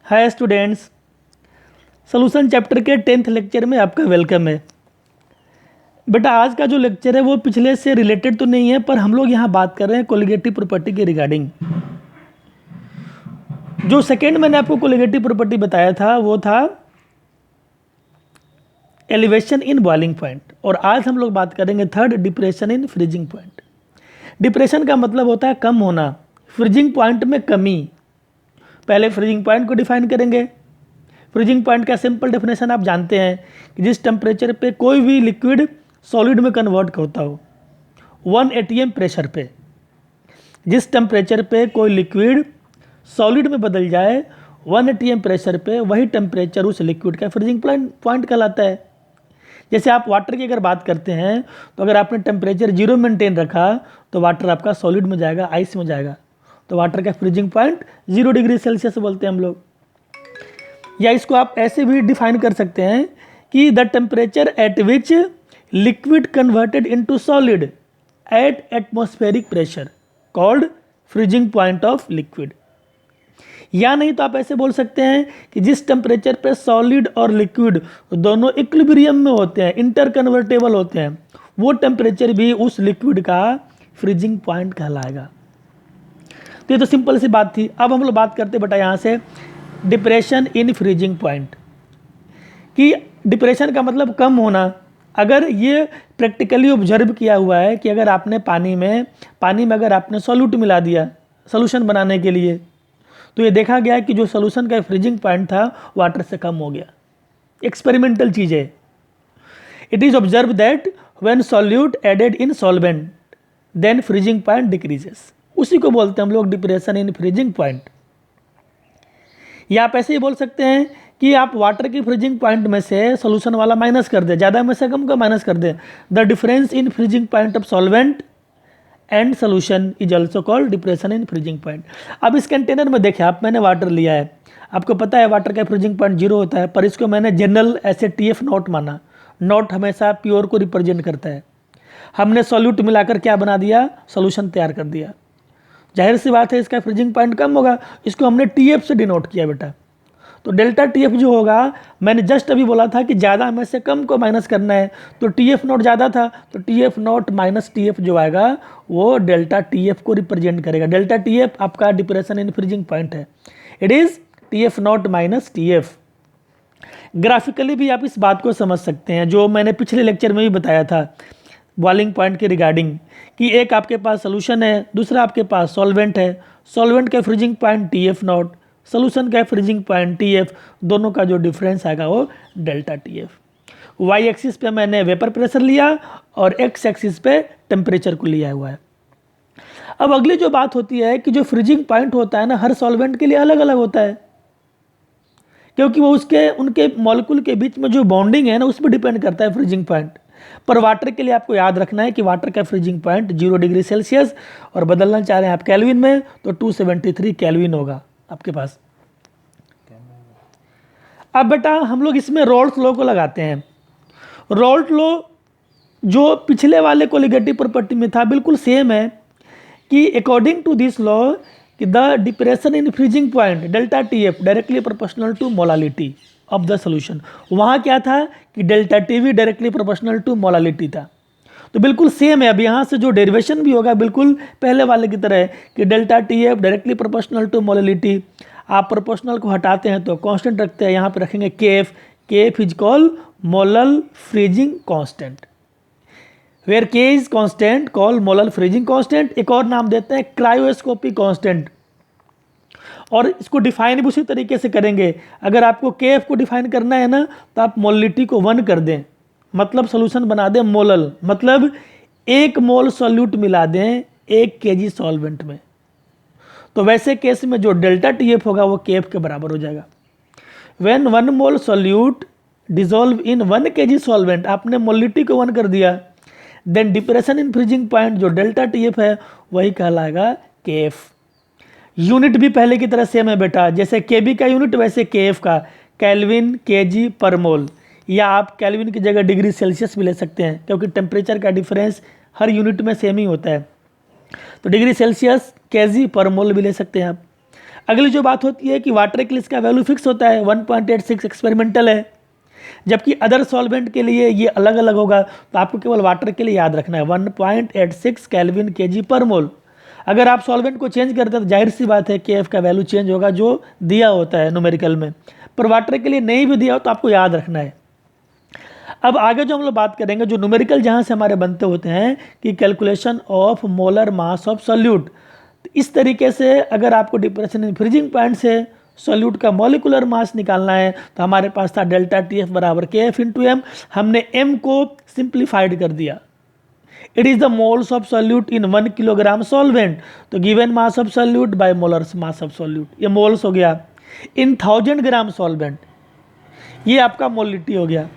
Hi students, solution chapter के 10th lecture में आपका वेलकम है। बेटा आज का जो लेक्चर है वो पिछले से रिलेटेड तो नहीं है, पर हम लोग यहाँ बात कर रहे हैं कोलिगेटिव प्रॉपर्टी के रिगार्डिंग। जो सेकेंड मैंने आपको कोलिगेटिव प्रॉपर्टी बताया था वो था एलिवेशन इन बॉइलिंग पॉइंट, और आज हम लोग बात करेंगे third, depression in freezing point. Depression का मतलब होता है कम होना, फ्रीजिंग पॉइंट में कमी। पहले फ्रीजिंग पॉइंट को डिफाइन करेंगे। फ्रीजिंग पॉइंट का सिंपल डेफिनेशन आप जानते हैं कि जिस टेम्परेचर पे कोई भी लिक्विड सॉलिड में कन्वर्ट होता हो 1 atm प्रेशर पे, जिस टेम्परेचर पे कोई लिक्विड सॉलिड में बदल जाए 1 atm प्रेशर पे, वही टेम्परेचर उस लिक्विड का फ्रीजिंग पॉइंट कहलाता है। जैसे आप वाटर की अगर बात करते हैं तो अगर आपने टेम्परेचर 0 मेंटेन रखा तो वाटर आपका सॉलिड में जाएगा, आइस में जाएगा, तो वाटर का फ्रीजिंग पॉइंट 0 डिग्री सेल्सियस बोलते हैं हम लोग। या इसको आप ऐसे भी डिफाइन कर सकते हैं कि the temperature at which liquid converted into solid at atmospheric pressure called freezing point of liquid. या नहीं तो आप ऐसे बोल सकते हैं कि जिस टेम्परेचर पे सॉलिड और लिक्विड दोनों इक्विलिब्रियम में होते हैं, इंटर कन्वर्टेबल होते हैं, वो टेम्परेचर भी उस लिक्विड का फ्रीजिंग पॉइंट कहलाएगा। तो ये तो सिंपल सी बात थी। अब हम लोग बात करते बेटा यहाँ से डिप्रेशन इन फ्रीजिंग पॉइंट, कि डिप्रेशन का मतलब कम होना। अगर ये प्रैक्टिकली ऑब्जर्व किया हुआ है कि अगर आपने पानी में अगर आपने सॉल्यूट मिला दिया सॉल्यूशन बनाने के लिए, तो ये देखा गया कि जो सॉल्यूशन का फ्रीजिंग पॉइंट था वाटर से कम हो गया। एक्सपेरिमेंटल चीज़ है। It is observe that when solute added in solvent then freezing point decreases. उसी को बोलते हैं हम लोग डिप्रेशन इन फ्रीजिंग पॉइंट। या आप ऐसे ही बोल सकते हैं कि आप वाटर की फ्रीजिंग पॉइंट में से सॉल्यूशन वाला माइनस कर दें, ज़्यादा में से कम का माइनस कर दें। The difference in freezing point of solvent and solution is also called depression in freezing point. अब इस कंटेनर में देखें आप, मैंने वाटर लिया है, आपको पता है वाटर का फ्रीजिंग पॉइंट 0 होता है, पर इसको मैंने जनरल ऐसे TF नॉट माना। नॉट हमेशा प्योर को रिप्रेजेंट करता है। हमने सॉल्यूट मिलाकर क्या बना दिया, सॉल्यूशन तैयार कर दिया। जाहिर सी बात है इसका फ्रीजिंग पॉइंट कम होगा, इसको हमने TF से डिनोट किया बेटा। तो डेल्टा TF जो होगा, मैंने जस्ट अभी बोला था कि ज़्यादा में से कम को माइनस करना है, तो TF नॉट ज़्यादा था, तो TF नॉट माइनस TF जो आएगा वो डेल्टा TF को रिप्रेजेंट करेगा। डेल्टा TF आपका डिप्रेशन इन फ्रीजिंग पॉइंट है। It is TF not minus TF। Graphically भी आप इस बात को समझ सकते हैं, जो मैंने पिछले लेक्चर में भी बताया था बॉइलिंग पॉइंट के रिगार्डिंग, कि एक आपके पास सोल्यूशन है, दूसरा आपके पास सॉल्वेंट है। सॉल्वेंट का freezing point TF not, solution का फ्रीजिंग पॉइंट TF, दोनों का जो डिफरेंस आएगा वो डेल्टा TF। वाई एक्सिस पे मैंने वेपर प्रेशर लिया और एक्स एक्सिस पे टेम्परेचर को लिया हुआ है। अब अगली जो बात होती है कि जो फ्रीजिंग पॉइंट होता है ना, हर सॉल्वेंट के लिए अलग अलग होता है, क्योंकि वो उनके मॉलिक्यूल के बीच में जो बॉन्डिंग है ना, उस पर डिपेंड करता है फ्रीजिंग पॉइंट। पर वाटर के लिए आपको याद रखना है कि वाटर का फ्रीजिंग पॉइंट 0 डिग्री सेल्सियस, और बदलना चाह रहे हैं आप केल्विन में तो 273 केल्विन होगा आपके पास। अब बेटा हम लोग इसमें रोल्स लॉ को लगाते हैं। रोल्स लॉ जो पिछले वाले कोलिगेटिव प्रॉपर्टी में था बिल्कुल सेम है, कि अकॉर्डिंग टू दिस लॉ कि the depression in freezing point delta TF directly proportional to molality of the solution. वहाँ क्या था कि delta TV directly proportional to molality था। तो बिल्कुल सेम है। अब यहाँ से जो डेरिवेशन भी होगा बिल्कुल पहले वाले की तरह है कि delta TF directly proportional to molality. आप प्रोपोर्शनल को हटाते हैं तो कांस्टेंट रखते हैं, यहाँ पे रखेंगे KF is call molal freezing constant, where K is constant call molal freezing constant. एक और नाम देते हैं क्रायोस्कोपिक कांस्टेंट, और इसको डिफाइन भी उसी तरीके से करेंगे। अगर आपको KF को डिफाइन करना है ना, तो आप मोलिटी को 1 कर दें, मतलब सोल्यूशन बना दें मोलल, मतलब 1 मोल सॉल्यूट मिला दें 1 kg सॉल्वेंट में, तो वैसे केस में जो डेल्टा TF होगा वो KF के बराबर हो जाएगा। When 1 mole solute dissolve in 1 kg solvent, आपने मोलिटी को 1 कर दिया, then depression in freezing point जो डेल्टा TF है वही कहलाएगा KF। यूनिट भी पहले की तरह सेम है बेटा, जैसे KB का यूनिट वैसे KF का, केल्विन kg पर मोल, या आप केल्विन की जगह डिग्री सेल्सियस भी ले सकते हैं, क्योंकि टेम्परेचर का डिफरेंस हर यूनिट में सेम ही होता है। तो डिग्री सेल्सियस kg पर मोल भी ले सकते हैं आप। अगली जो बात होती है कि वाटर के लिए इसका वैल्यू फिक्स होता है, 1.86 एक्सपेरिमेंटल है, जबकि अदर सॉल्वेंट के लिए ये अलग अलग होगा। तो आपको केवल वाटर के लिए याद रखना है 1.86 केल्विन केजी पर मोल। अगर आप सॉल्वेंट को चेंज करते हैं तो जाहिर सी बात है KF का वैल्यू चेंज होगा जो दिया होता है न्यूमेरिकल में, पर वाटर के लिए नहीं भी दिया हो तो आपको याद रखना है। अब आगे जो हम लोग बात करेंगे, जो न्यूमेरिकल जहाँ से हमारे बनते होते हैं कि calculation of molar mass of solute. तो इस तरीके से अगर आपको डिप्रेशन इन फ्रीजिंग पॉइंट से सॉल्यूट का मॉलिकुलर मास निकालना है तो हमारे पास था डेल्टा TF बराबर KF इंटू एम। हमने M को सिंप्लीफाइड कर दिया। It is the moles of solute in 1 kilogram solvent, तो given mass of solute by molar mass of solute, ये मोल्स हो गया। इन 1000 ग्राम सॉल्वेंट, ये आपका मोलिटी हो गया।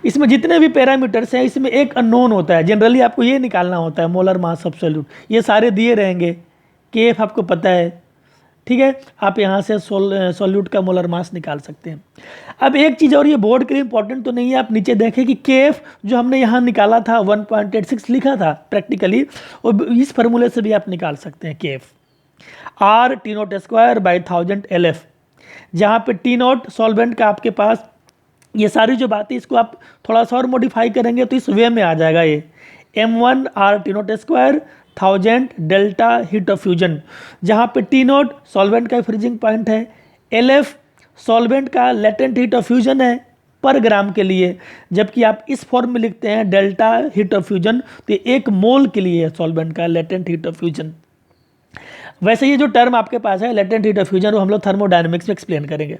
इसमें जितने भी पैरामीटर्स हैं इसमें एक अननोन होता है, जनरली आपको ये निकालना होता है मोलर मास ऑफ सॉल्यूट। ये सारे दिए रहेंगे, KF आपको पता है, ठीक है, आप यहाँ से सॉल्यूट का मोलर मास निकाल सकते हैं। अब एक चीज़ और, ये बोर्ड के लिए इंपॉर्टेंट तो नहीं है, आप नीचे देखें कि KF जो हमने यहाँ निकाला था 1.86 लिखा था प्रैक्टिकली, और इस फार्मूले से भी आप निकाल सकते हैं KF। R T0² by 1000 LF, जहाँ पे T0 सॉल्वेंट का आपके पास, ये सारी जो बातें इसको आप थोड़ा सा और मॉडिफाई करेंगे तो इस वे में आ जाएगा ये M1 R T0² 1000 delta heat of fusion, जहाँ पे T0 सॉल्वेंट का फ्रीजिंग पॉइंट है, LF सॉल्वेंट का लेटेंट हीट ऑफ फ्यूजन है पर ग्राम के लिए, जबकि आप इस फॉर्म में लिखते हैं डेल्टा हीट ऑफ फ्यूजन, तो एक मोल के लिए है सॉल्वेंट का लेटेंट हीट ऑफ फ्यूजन। वैसे ये जो टर्म आपके पास है लेटेंट हीट ऑफ फ्यूजन, वो हम लोग थर्मोडायनेमिक्स में एक्सप्लेन करेंगे।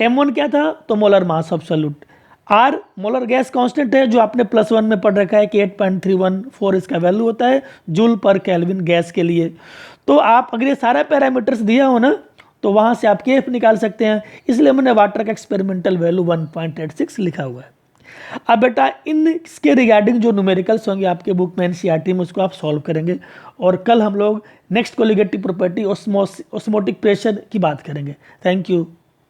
M1 क्या था, तो molar mass of solute. R molar gas constant है जो आपने +1 में पढ़ रखा है कि 8.314 इसका वैल्यू होता है जूल पर केल्विन गैस के लिए। तो आप अगर ये सारा पैरामीटर्स दिया हो ना तो वहाँ से आप KF निकाल सकते हैं, इसलिए मैंने वाटर का एक्सपेरिमेंटल वैल्यू 1.86 लिखा हुआ है। अब बेटा इसके रिगार्डिंग जो न्यूमेरिकल्स होंगे आपके बुक में NCERT में, उसको आप सॉल्व करेंगे, और कल हम लोग next colligative property osmotic pressure की बात करेंगे। Thank you.